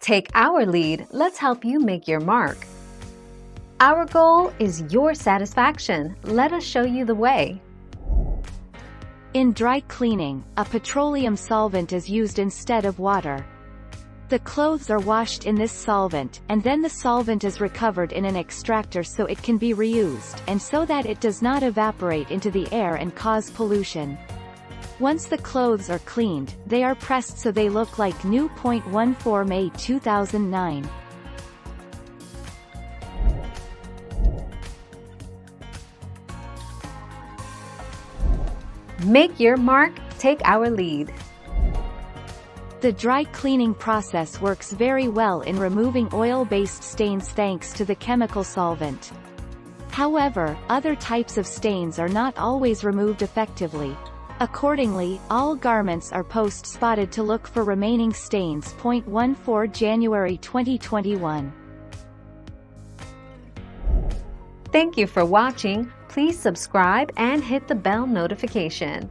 Take our lead, let's help you make your mark. Our goal is your satisfaction. Let us show you the way. In dry cleaning, a petroleum solvent is used instead of water. The clothes are washed in this solvent, and then the solvent is recovered in an extractor so it can be reused, and so that it does not evaporate into the air and cause pollution. Once the clothes are cleaned, they are pressed so they look like new. 14 May 2009. Make your mark, take our lead. The dry cleaning process works very well in removing oil-based stains thanks to the chemical solvent. However, other types of stains are not always removed effectively. Accordingly, all garments are post-spotted to look for remaining stains. 14 January 2021. Thank you for watching. Please subscribe and hit the bell notification.